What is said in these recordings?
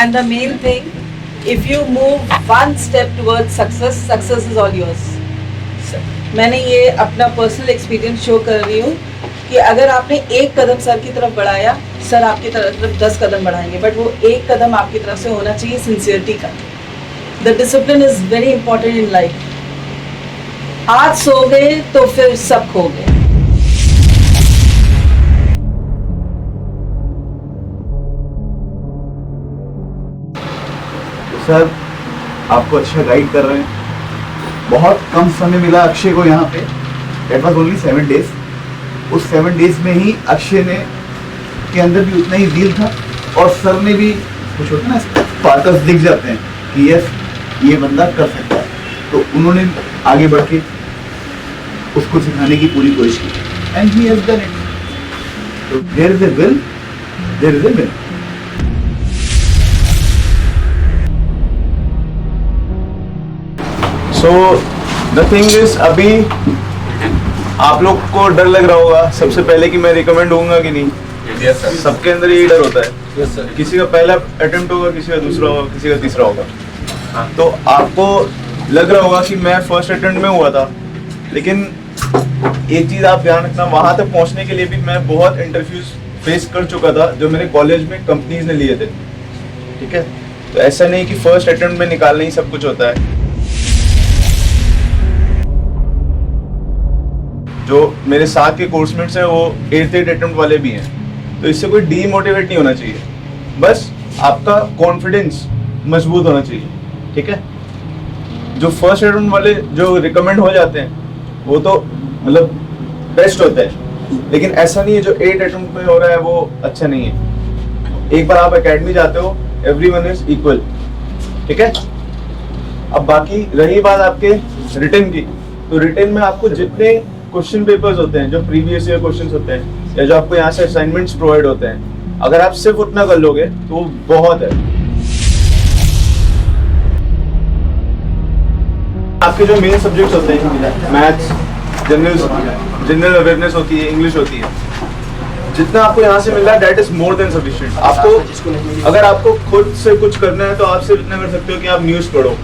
And the main thing, if you move one step towards success, success is all yours. मैंने ये अपना personal experience show कर रही हूँ कि अगर आपने एक कदम सर की तरफ बढ़ाया, सर आपकी तरफ 10 कदम बढ़ाएंगे, बट वो एक कदम आपकी तरफ से होना चाहिए सिंसियरिटी का. The discipline is very important in life. आज सो गए तो फिर सब खो गए. सर आपको अच्छा गाइड कर रहे हैं. बहुत कम समय मिला अक्षय को यहाँ पे. That was only 7 days. उस 7 days में ही अक्षय ने के अंदर भी उतना ही दिल था और सर ने भी कुछ होता है ना स्पार्कल्स दिख जाते हैं कि यस ये बंदा कर सकता है, तो उन्होंने आगे बढ़ के उसको सिखाने की पूरी कोशिश की and he has done it. तो there is a will, there is a will. So the thing is, अभी आप लोग को डर लग रहा होगा सबसे पहले कि मैं रिकमेंड होऊंगा कि नहीं. Yes, sir. सबके अंदर यही डर होता है. Yes, sir. किसी का पहला अटेम्प्ट होगा, किसी का दूसरा होगा, किसी का तीसरा होगा. हाँ. तो आपको लग रहा होगा कि मैं फर्स्ट अटेम्प्ट में हुआ था, लेकिन एक चीज आप ध्यान रखना, वहां तक पहुंचने के लिए भी मैं बहुत इंटरव्यूज फेस कर चुका था जो मेरे कॉलेज में कंपनीज ने लिए थे. ठीक है, तो ऐसा नहीं कि फर्स्ट अटेम्प्ट में निकालना ही सब कुछ होता है. जो मेरे साथ के कोर्समेट्स हैं वो 8th अटेम्प्ट वाले भी हैं, तो इससे कोई डीमोटिवेट नहीं होना चाहिए. बस आपका कॉन्फिडेंस मजबूत होना चाहिए. ठीक है, जो फर्स्ट अटेम्प्ट वाले जो रिकमेंड हो जाते हैं वो तो मतलब बेस्ट होता है, लेकिन ऐसा नहीं है जो 8 अटेम्प्ट में हो रहा है वो अच्छा नहीं है. एक बार आप एकेडमी जाते हो, एवरीवन इज इक्वल. ठीक है, अब बाकी रही बात आपके रिटन की, तो रिटन में आपको जितने क्वेश्चन पेपर्स होते हैं, जो प्रीवियस ईयर क्वेश्चंस होते हैं, या जो आपको यहाँ से असाइनमेंट्स प्रोवाइड होते हैं, अगर आप सिर्फ उतना कर लोगे तो वो बहुत है. आपके जो मेन सब्जेक्ट्स होते हैं, मैथ्स, जनरल अवेयरनेस होती है, इंग्लिश होती है, जितना आपको यहाँ से मिल रहा है that is more than sufficient. आपको अगर आपको खुद से कुछ करना है तो आप सिर्फ इतना कर सकते हो कि आप न्यूज़ पढ़ो.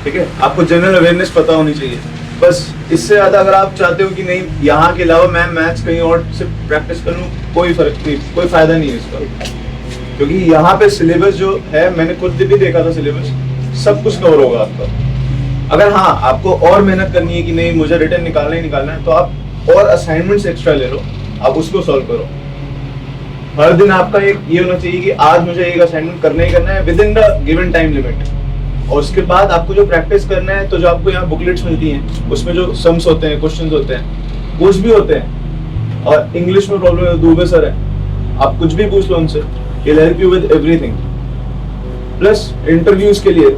ठीक है, आपको जनरल अवेयरनेस पता होनी चाहिए बस. इससे ज्यादा अगर आप चाहते हो कि नहीं यहाँ के अलावा मैं मैथ्स कहीं और से प्रैक्टिस कर लूँ, कोई फर्क नहीं, कोई फायदा नहीं है इसका. क्योंकि यहाँ पे सिलेबस जो है, मैंने खुद भी देखा था सिलेबस, सब कुछ कवर होगा आपका. अगर हाँ आपको और मेहनत करनी है कि नहीं मुझे रिटर्न निकालना ही निकालना है, तो आप और असाइनमेंट्स एक्स्ट्रा ले लो, आप उसको सॉल्व करो. हर दिन आपका एक ये होना चाहिए कि आज मुझे एक असाइनमेंट करना ही करना है with in the given time limit. और उसके बाद आपको जो प्रैक्टिस करना है, तो जो आपको यहाँ बुकलेट्स मिलती हैं उसमें जो सम्स होते हैं, क्वेश्चंस होते हैं, कुछ भी होते हैं, और इंग्लिश में प्रॉब्लम है, दुबे सर है, आप कुछ भी पूछ लो उनसे, he'll help you with everything. Plus interviews के लिए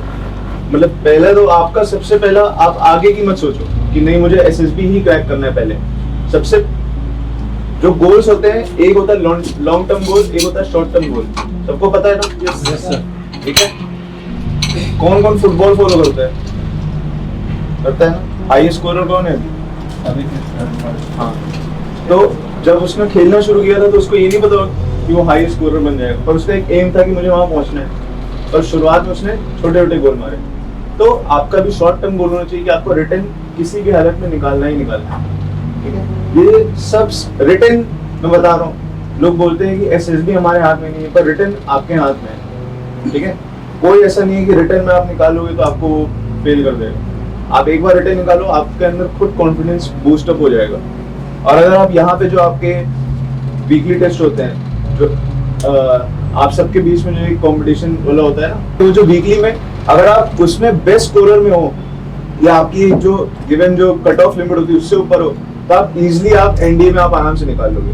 मतलब पहले तो आपका सबसे पहला आप आगे की मत सोचो कि नहीं मुझे एसएसबी ही क्रैक करना है. पहले सबसे जो गोल्स होते हैं, एक होता है लॉन्ग टर्म गोल, एक होता है शॉर्ट टर्म गोल. सबको पता है ना? Yes sir. ठीक है, कौन कौन फुटबॉल फॉलो करता है? करता है ना? हाई स्कोरर कौन है अभी? हाँ, तो जब उसने खेलना शुरू किया था तो उसको ये नहीं पता कि वो हाई स्कोरर बन जाएगा, पर उसका एक एम था कि मुझे वहां पहुंचना है, और शुरुआत में उसने छोटे छोटे गोल मारे. तो आपका भी शॉर्ट टर्म गोल होना चाहिए कि आपको रिटर्न किसी भी हालत में निकालना ही निकालना है. ठीक है, ये सब रिटर्न मैं बता रहा हूँ. लोग बोलते हैं कि एसएसबी हमारे हाथ में नहीं है, पर रिटर्न आपके हाथ में है. ठीक है, कोई ऐसा नहीं है कि रिटर्न में आप निकालोगे तो आपको फेल कर देगा. आप एक बार रिटर्न निकालो, आपके अंदर खुद कॉन्फिडेंस बूस्ट अप हो जाएगा. और अगर आप यहाँ पे जो आपके वीकली टेस्ट होते हैं, जो आप सबके बीच में जो एक कंपटीशन वाला होता है ना, तो जो वीकली में अगर आप उसमें बेस्ट स्कोरर में हो, या आपकी जो गिवन जो कट ऑफ लिमिट होती है उससे ऊपर हो, तो आप इजिली आप एनडीए में आप आराम से निकाल लोगे.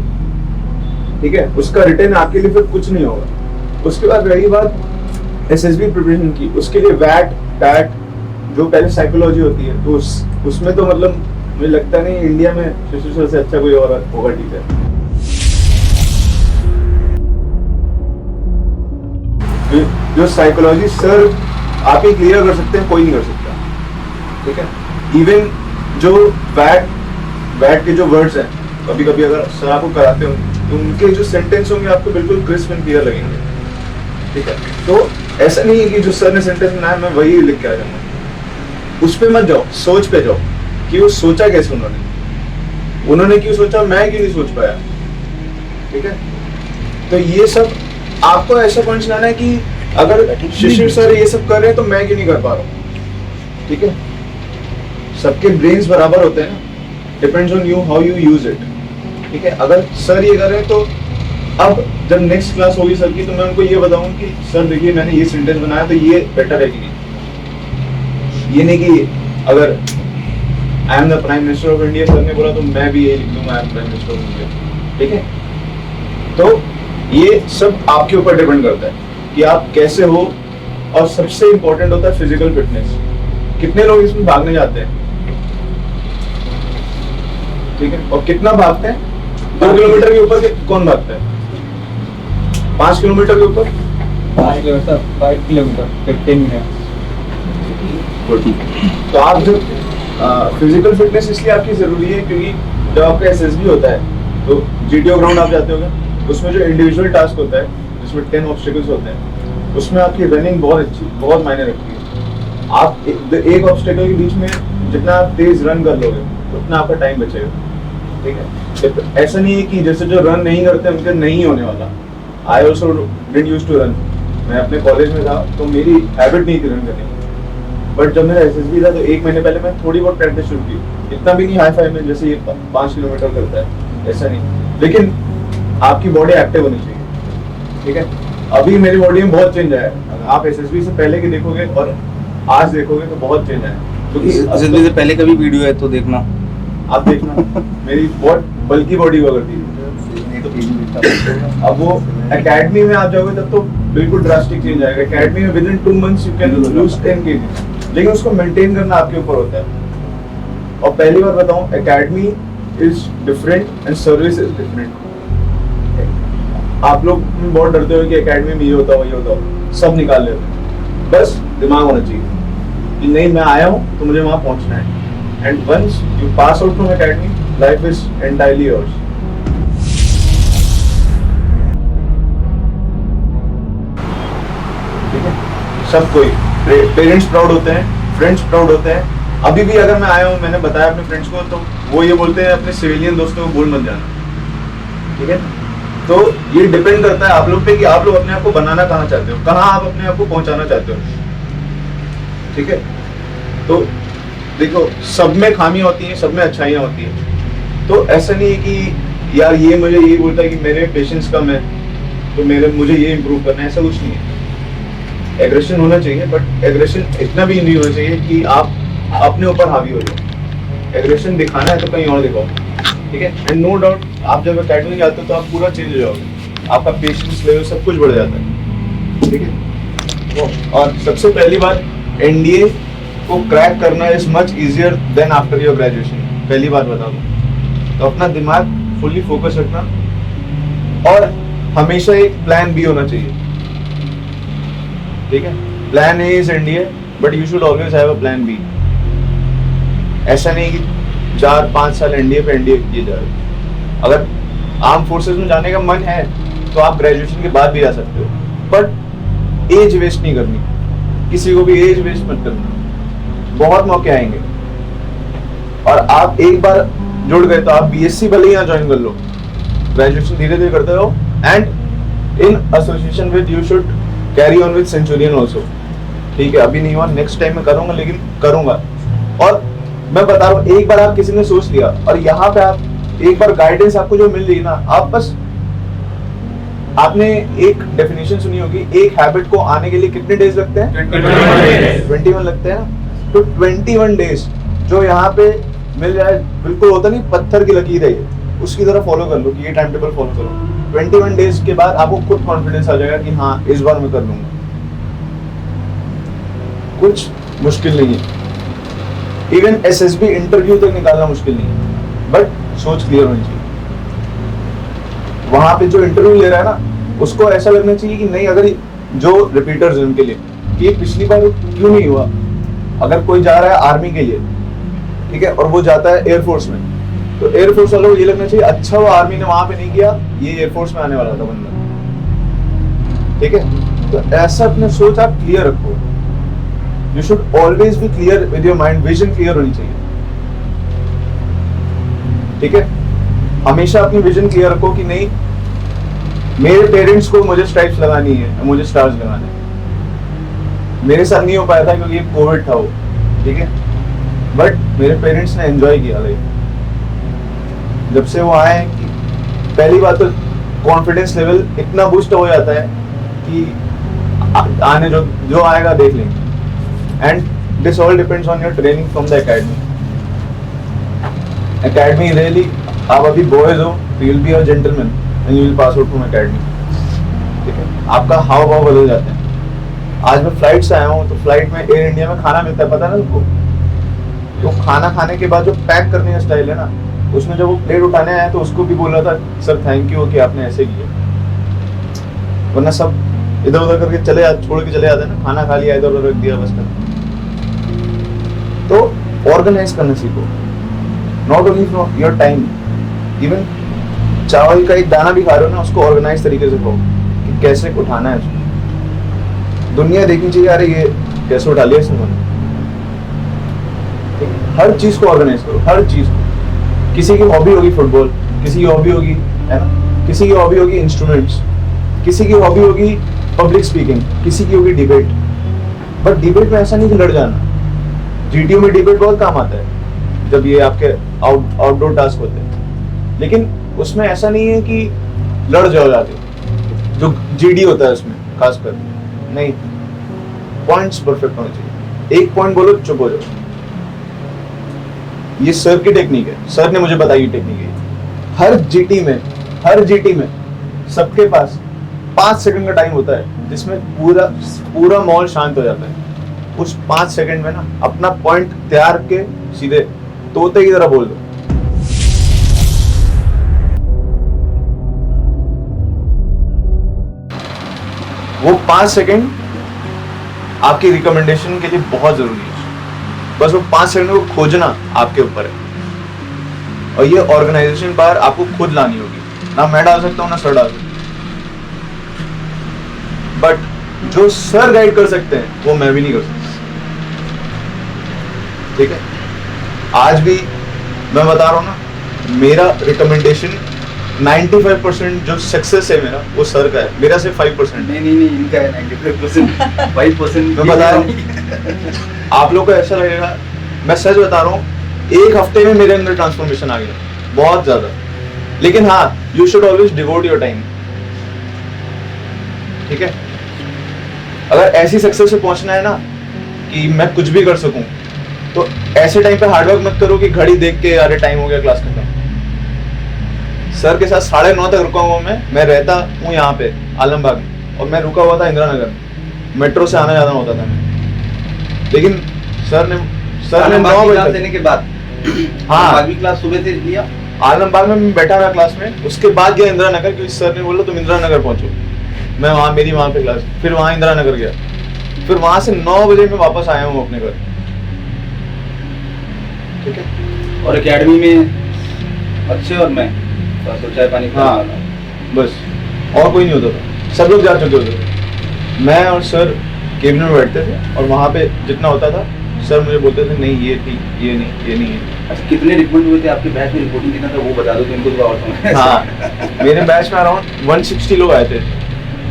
ठीक है, उसका रिटर्न आपके लिए फिर कुछ नहीं होगा. उसके बाद रही बात एसएसबी प्रिपरेशन की, उसके लिए वैट टैट जो पहले साइकोलॉजी होती है, तो उसमें तो मतलब मुझे लगता नहीं इंडिया में शिशु सर से अच्छा कोई और होगा टीचर. जो साइकोलॉजी सर आप ही क्लियर कर सकते हैं, कोई नहीं कर सकता. ठीक है, इवन जो वैट के जो वर्ड्स हैं, कभी कभी अगर सर आपको कराते हो तो उनके जो सेंटेंस होंगे आपको बिल्कुल क्रिस्प एंड क्लियर लगेंगे. ठीक है, तो ऐसा नहीं है कि जो सर ने सेंटेंस बनाया मैं वही लिख के आ जाऊंगा। उस पे मत जाओ, सोच पे जाओ कि वो सोचा कैसे उन्होंने क्यों सोचा, मैं क्यों नहीं सोच पाया। ठीक है, तो ये सब आपको ऐसा पॉइंट्स लाना है कि अगर शिशिर सर ये सब कर रहे हैं तो मैं क्यों नहीं कर पा रहा हूँ। ठीक है, सबके ब्रेन्स बराबर होते हैं ना, depends on you how you use it. ठीक है, अगर सर ये कर रहे हैं तो अब जब नेक्स्ट क्लास होगी सर की तो मैं उनको ये बताऊंगा कि सर देखिए मैंने ये सेंटेंस बनाया तो ये बेटर है कि नहीं। ये नहीं कि अगर I am the prime minister of India sir ने बोला तो मैं भी यही लिख दूंगा I am prime minister of India. ठीक है, तो ये सब आपके ऊपर डिपेंड करता है कि आप कैसे हो, और सबसे इंपॉर्टेंट होता है फिजिकल फिटनेस। कितने लोग इसमें भागने जाते हैं, ठीक है, और कितना भागते हैं? 2 किलोमीटर के ऊपर कौन भागता है? 5 किलोमीटर के ऊपर 5 किलोमीटर 5 किलोमीटर 15 मिनट। तो आप जब फिजिकल फिटनेस इसलिए आपकी जरूरी है क्योंकि जब आपका एसएसबी होता है तो जीटीओ ग्राउंड आप जाते होंगे, उसमें जो इंडिविजुअल टास्क होता है जिसमें 10 ऑब्स्टिकल्स होते हैं, उसमें आपकी रनिंग बहुत मायने रखती है। आप एक ऑब्स्टिकल के बीच में जितना आप तेज रन कर लोगे उतना आपका टाइम बचेगा। ठीक है, ऐसा नहीं है कि जैसे जो रन नहीं करते उनके नहीं होने वाला। I also didn't use to run. मैं अपने कॉलेज में था तो मेरी हैबिट नहीं थी रन करने की, बट जब मेरा एसएसबी था तो 1 महीने पहले मैं थोड़ी बहुत प्रैक्टिस शुरू की। इतना भी नहीं हाई फाई में जैसे ये 5 किलोमीटर करता है, ऐसा नहीं, लेकिन आपकी बॉडी एक्टिव होनी चाहिए। ठीक है, अभी मेरी बॉडी में बहुत चेंज आया है। आप एसएसबी से पहले की देखोगे और आज देखोगे तो बहुत चेंज आया है, क्योंकि एसएसबी से पहले का भी वीडियो है तो देखना, आप देखना मेरी बहुत बल्कि बॉडी हुआ करती थी। अब वो एकेडमी में आप जाओगे तब तो बिल्कुल ड्रास्टिक चेंज आएगा। एकेडमी में within 2 months you can lose 10 kg, लेकिन उसको मेंटेन करना आपके ऊपर होता है। और पहली बार बताऊं, academy is different and service is different. आप लोग बहुत डरते हो कि एकेडमी में ये होता हो ये होता हो, सब निकाल लेते हो। बस दिमाग होना चाहिए कि नहीं मैं आया हूँ तो मुझे वहां पहुंचना है, and once you pass out from academy life is entirely yours. ठीक है, सब कोई पेरेंट्स प्राउड होते हैं, फ्रेंड्स प्राउड होते हैं। अभी भी अगर मैं आया हूँ, मैंने बताया अपने फ्रेंड्स को, तो वो ये बोलते हैं अपने सिविलियन दोस्तों को बोल मत जाना। ठीक है, तो ये डिपेंड करता है आप लोग पे कि आप लोग अपने आप को बनाना कहाँ चाहते हो, कहाँ आप अपने आप को पहुंचाना चाहते हो। ठीक है, तो देखो सब में खामियां होती हैं, सब में अच्छाइयां होती हैं। तो ऐसा नहीं है कि यार ये मुझे ये बोलता है कि मेरे पेशेंस कम है तो मुझे ये इम्प्रूव करना है, ऐसा कुछ नहीं है। एग्रेशन होना चाहिए, बट एग्रेशन इतना भी नहीं होना चाहिए कि आप अपने ऊपर हावी हो जाओ। एग्रेशन दिखाना है तो कहीं और दिखाओ। ठीक है, एंड नो डाउट आप जब अकेडमी में आते हो तो आप पूरा चेंज हो जाओगे, आपका पेशेंस लेवल सब कुछ बढ़ जाता है। ठीक है, और सबसे पहली बार एनडीए को क्रैक करना is much easier than after your graduation. पहली बात बता दूं, तो अपना दिमाग फुल्ली फोकस रखना, और हमेशा एक प्लान बी होना चाहिए। ठीक है, plan A is NDA but you should always have a plan B. ऐसा नहीं कि 4-5 साल एनडीए पे एनडीए किए जा रहे। अगर आर्म फोर्सेस में जाने का मन है तो आप ग्रेजुएशन के बाद भी जा सकते हो, बट एज वेस्ट नहीं करनी, किसी को भी एज वेस्ट मत करना। बहुत मौके आएंगे, और आप एक बार जुड़ गए तो आप बीएससी भले ही यहाँ ज्वाइन कर लो, ग्रेजुएशन धीरे धीरे करते रहो, and in association with you should carry on with Centurion also. ठीक है, अभी नहीं हुआ, नेक्स्ट टाइम में करूंगा, लेकिन करूंगा। और मैं बता रहा हूँ, एक बार आप किसी ने सोच लिया और यहाँ पे आप एक बार गाइडेंस आपको जो मिल रही ना, आप बस, आपने एक डेफिनेशन सुनी होगी, एक हैबिट को आने के लिए कितने डेज लगते हैं? 21 लगते हैं ना। तो 21 डेज जो यहाँ पे मिल जाए, बिल्कुल होता नहीं पत्थर की लकीर है, उसकी तरह फॉलो कर लो कि ये टाइम टेबल फॉलो करो। 21 डेज के बाद आपको खुद कॉन्फिडेंस आ जाएगा कि हाँ इस बार मैं कर लूंगा। कुछ मुश्किल नहीं है, इवन एसएसबी इंटरव्यू तक निकालना मुश्किल नहीं है, बट सोच क्लियर होनी चाहिए। वहां पे जो इंटरव्यू ले रहा है ना, उसको ऐसा लगना चाहिए कि नहीं, अगर जो रिपीटर्स हैं उनके लिए कि ये पिछली बार क्यों नहीं हुआ। अगर कोई जा रहा है आर्मी के लिए, ठीक है, और वो जाता है एयरफोर्स में, तो एयरफोर्स वालों को ये लगना चाहिए अच्छा वो आर्मी ने वहां पे नहीं किया, ये एयरफोर्स में आने वाला था बंदा। ठीक है, तो ऐसा अपने सोच आप क्लियर रखो. You should always be clear with your mind. Vision clear होनी चाहिए. ठीक है, हमेशा अपनी विजन क्लियर रखो कि नहीं मेरे पेरेंट्स को मुझे स्ट्राइप्स लगानी है, मुझे स्टार्स लगाने हैं. मेरे साथ नहीं हो पाया था क्योंकि कोविड था वो. ठीक है, बट मेरे पेरेंट्स ने एंजॉय किया लाइफ. जब से वो आए कि पहली बात तो कॉन्फिडेंस लेवल इतना बूस्ट हो जाता है कि आने जो आएगा देख लेंगे. And this all depends on your training from the academy. Academy really, आप अभी बॉयज हो तो you will be a gentleman and you will pass out from academy. ठीक है, आपका हाव भाव बदल जाते हैं. आज मैं फ्लाइट से आया हूँ तो फ्लाइट में एयर इंडिया में खाना मिलता है, पता है ना तुमको. तो खाना खाने के बाद जो पैक करने का स्टाइल है ना, उसमें जब वो प्लेट उठाने आया तो उसको भी बोल रहा था सर थैंक यू कि आपने ऐसे किया. वरना सब इधर उधर करके छोड़ के चले जाते हैं ना. खाना खा लिया, इधर उधर रख दिया, बस कर. तो ऑर्गेनाइज करना सीखो. Not only from your time, even चावल का एक दाना भी खा रहे हो ना, उसको ऑर्गेनाइज तरीके से खाओ कि कैसे उठाना है उसको. दुनिया देखनी चाहिए अरे ये कैसे उठा लिया इसने. हर चीज को ऑर्गेनाइज करो, हर चीज को. किसी की हॉबी होगी फुटबॉल, किसी की हॉबी होगी, है ना, किसी की हॉबी होगी इंस्ट्रूमेंट्स, किसी की हॉबी होगी पब्लिक स्पीकिंग, किसी की होगी डिबेट. बट डिबेट में ऐसा नहीं कि लड़ जाना. जीटीयू में डिबेट बहुत काम आता है जब ये आपके आउटडोर टास्क होते हैं. लेकिन उसमें ऐसा नहीं है कि लड़ जाओ जाके, जो जीडी होता है उसमें खासकर. नहीं, पॉइंट्स परफेक्ट होने चाहिए. एक पॉइंट बोलो चुप हो जाओ. ये सर की टेक्निक है, सर ने मुझे बताई टेक्निक है. हर जीटी में सबके पास 5 सेकंड का टाइम होता है जिसमें पूरा माहौल शांत हो जाता है. उस 5 सेकंड में ना अपना पॉइंट तैयार के सीधे तोते की तरह बोल दो. वो 5 सेकंड आपकी रिकमेंडेशन के लिए बहुत जरूरी है. बस वो 5 सेकंड को खोजना आपके ऊपर है. और ये ऑर्गेनाइजेशन पावर आपको खुद लानी होगी. ना मैं डाल सकता हूँ ना सर डाल सकते. बट जो सर गाइड कर सकते हैं वो मैं भी नहीं कर सकता. ठीक है, आज भी मैं बता रहा हूँ ना, मेरा रिकमेंडेशन 95% जो सक्सेस है मेरा वो सर का है. मेरा सिर्फ 5%. नहीं इनका है 95%. 5% मैं बता रहा हूँ. आप लोग को ऐसा लगेगा, मैं सच बता रहा हूँ, एक हफ्ते में मेरे अंदर ट्रांसफॉर्मेशन आ गया बहुत ज्यादा. लेकिन हाँ, you should always devote your time. ठीक है, अगर ऐसी सक्सेस पे पहुंचना है ना कि मैं कुछ भी कर सकूं, तो ऐसे टाइम पे हार्डवर्क मत करो कि घड़ी देख के अरे टाइम हो गया क्लास खत्म. सर के साथ 9:30 तक रुका हुआ मैं रहता हूँ यहाँ पे आलमबाग में, और मैं रुका हुआ था इंदिरा नगर. मेट्रो से आना जाना होता था मैं. लेकिन सर ने 9 बजे देने के बाद हाँ क्लास सुबह से लिया. आलमबाग में मैं बैठा था क्लास में. उसके बाद गया इंदिरा नगर क्योंकि सर ने बोला तुम इंदिरा नगर पहुंचो. मैं मेरी वहाँ पे क्लास, फिर वहाँ इंदिरा नगर गया. फिर वहां से 9 बजे मैं वापस आया हूँ अपने घर. ठीक है, और एकेडमी में अच्छे और मैं तो चाय पानी हाँ बस, और कोई नहीं होता था. सब लोग जा चुके होते थे. मैं और सर केबिन में बैठते थे और वहाँ पे जितना होता था सर मुझे बोलते थे नहीं ये थी, ये नहीं है. अच्छा, कितने रिपोर्ट हुए थे आपके बैच में? रिपोर्टिंग कितना था वो बता दो तो इनको थोड़ा और समझ. हाँ, मेरे बैच में अराउंड 160 लोग आए थे.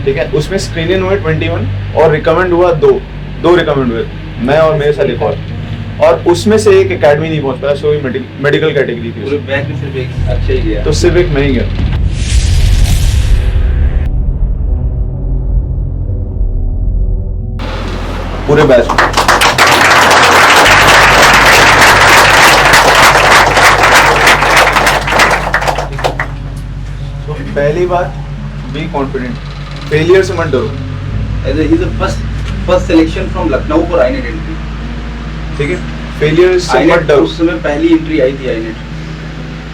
ठीक है, उसमें स्क्रीन इन हुए 21 और रिकमेंड हुआ 2 रिकमेंड हुए, मैं और मेरे साथ एक और उसमें से एक एकेडमी नहीं पहुंच पाया. सो मेडिकल कैटेगरी थी. पूरे बैच में सिर्फ एक अच्छा ही गया. तो सिर्फ एक मैं ही गया. पूरे बैच में. तो पहली बात, बी कॉन्फिडेंट. फेलियर से मत डरो. He's the first selection from Lucknow for INET entry. ठीक है, फेलियर से मत डरो. उस समय पहली एंट्री आई थी INET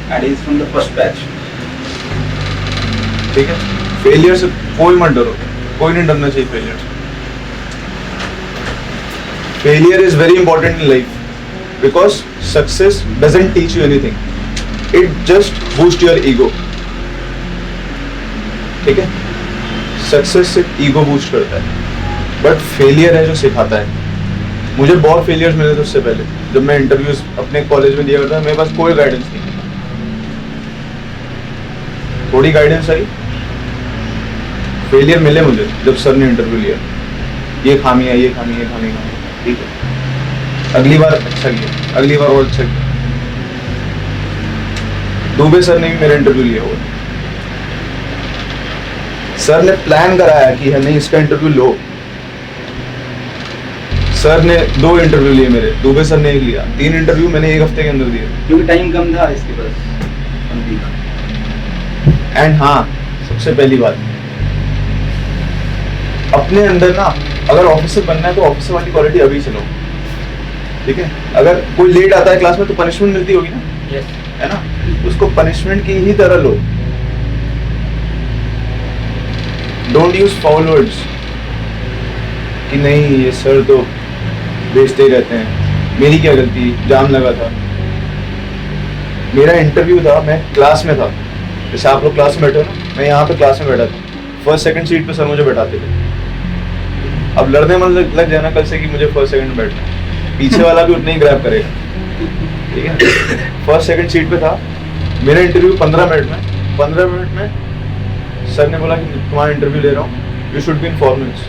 and he is from the first batch. ठीक है, फेलियर से कोई मत डरो. कोई नहीं डरना चाहिए फेलियर से. Failure is very important in life because success doesn't teach you anything. It just boosts your ego. ठीक है, सक्सेस सिर्फ ईगो बूस्ट करता है, बट फेलियर है जो सिखाता है। मुझे बहुत फेलियर्स मिले थे उससे पहले, जब मैं इंटरव्यूज अपने कॉलेज में दिया करता था, मेरे पास कोई गाइडेंस नहीं। थोड़ी गाइडेंस आई, फेलियर मिले मुझे जब सर ने इंटरव्यू लिया, ये खामी है, ये खामी, ये खामी, ठीक है, अगली बार अच्छा किया, अगली बार और अच्छा किया। दुबे सर ने भी मेरा इंटरव्यू लिया हुआ, सर ने प्लान कराया कि नहीं इसका इंटरव्यू लो। सर ने 2 इंटरव्यू लिए मेरे, दुबे सर ने 1 लिया, 3 इंटरव्यू मैंने 1 हफ्ते के अंदर दिए, क्योंकि टाइम कम था इसके पास। एंड हाँ, सबसे पहली बात, अपने अंदर ना अगर ऑफिसर बनना है तो ऑफिसर वाली क्वालिटी अभी से लो, ठीक है। अगर कोई लेट आता है क्लास में तो पनिशमेंट मिलती होगी ना, है ना, उसको पनिशमेंट की ही तरह लो। डोंट यूज फाउल वर्ड्स कि नहीं ये सर तो भेजते रहते हैं, मेरी क्या गलती, जाम लगा था। मेरा इंटरव्यू था, मैं क्लास में था, जैसे आप लोग क्लास में बैठे हो ना, मैं यहाँ पे क्लास में बैठा था, फर्स्ट सेकंड सीट पे सर मुझे बैठाते थे। अब लड़ने मन लग जाना कल से कि मुझे फर्स्ट सेकंड में बैठना है, पीछे वाला भी उतना ही ग्रैब करेगा, ठीक है। फर्स्ट सेकंड सीट पे था, मेरा इंटरव्यू 15 मिनट में, 15 मिनट में सर ने बोला कि तुम्हारा इंटरव्यू ले रहा हूँ, you should be in formals,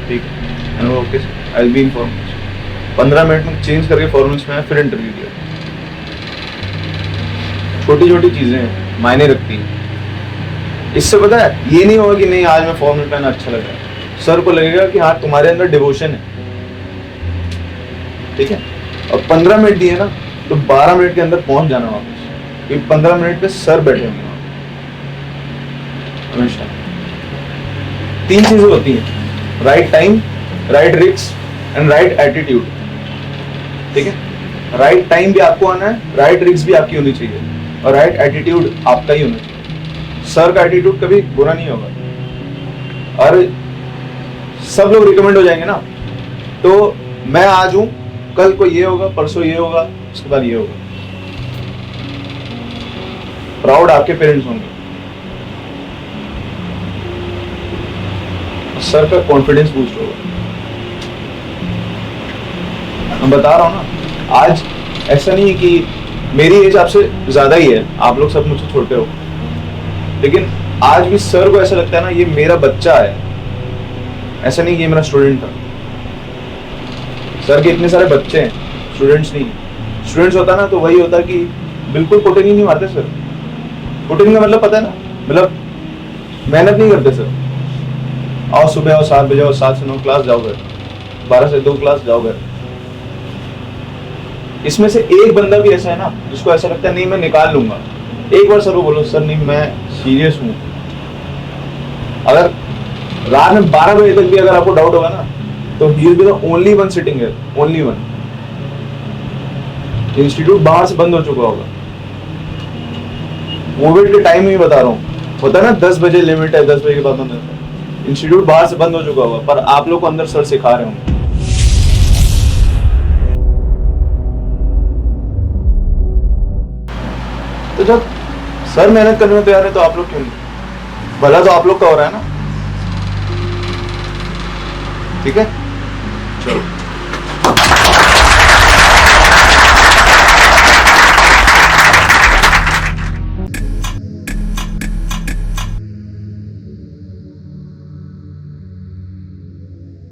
ठीक है, okay I will be in formals. 15 minute में चेंज करके फॉर्मल्स में फिर इंटरव्यू दिया। छोटी छोटी चीजें मायने रखती हैं। इससे पता है ये नहीं होगा कि नहीं आज मैं फॉर्मल पहना अच्छा लग रहा है, सर को लगेगा कि हाँ तुम्हारे अंदर डिवोशन है, ठीक है। और 15 मिनट दिए ना तो 12 मिनट के अंदर पहुंच जाना वापस, क्योंकि 15 मिनट पे सर बैठे होंगे हमेशा। 3 चीजें होती हैं, right time, right risk and right attitude, ठीक है। राइट टाइम भी आपको आना है, राइट रिस्क भी आपकी होनी चाहिए, और राइट एटीट्यूड आपका ही होना चाहिए। सर का एटीट्यूड कभी बुरा नहीं होगा, और सब लोग रिकमेंड हो जाएंगे ना, तो मैं आज हूं, कल को ये होगा, परसों ये होगा, उसके बाद ये होगा। प्राउड आपके पेरेंट्स होंगे, सर का कॉन्फिडेंस बूस्ट होगा। मैं बता रहा हूं ना, आज ऐसा नहीं है कि मेरी एज आपसे ज्यादा ही है, आप लोग सब मुझसे छोटे हो, लेकिन आज भी सर को ऐसा लगता है ना ये मेरा बच्चा है, ऐसा नहीं कि ये मेरा स्टूडेंट था। सर के इतने सारे बच्चे हैं, स्टूडेंट्स नहीं। स्टूडेंट्स होता ना तो वही होता कि बिल्कुल पुटिंग ही नहीं मारते सर। पुटिंग का मतलब पता है ना, मतलब मेहनत नहीं करते सर। आओ सुबह आओ 7 बजे आओ, 7 से 9 क्लास जाओ घर, 12 से 2 क्लास जाओ घर। इसमें से एक बंदा भी ऐसा है ना जिसको ऐसा लगता है नहीं मैं निकाल लूंगा, एक बार सर को बोलो सर नहीं मैं सीरियस हूँ। अगर रात में 12 बजे तक भी अगर आपको डाउट होगा ना तो he will be the only one sitting here, only one. Institute बाहर से बंद हो चुका होगा, कोविड के टाइम में बता रहा हूँ, होता है ना 10 बजे लिमिट है, 10 बजे के बाद बंद होता है। इंस्टीट्यूट बाहर से बंद हो चुका होगा, पर आप लोग को अंदर सर सिखा रहे होंगे। तो जब सर मेहनत करने में तैयार है तो आप लोग क्यों नहीं? भला तो आप लोग का हो रहा है ना, ठीक है। चलो।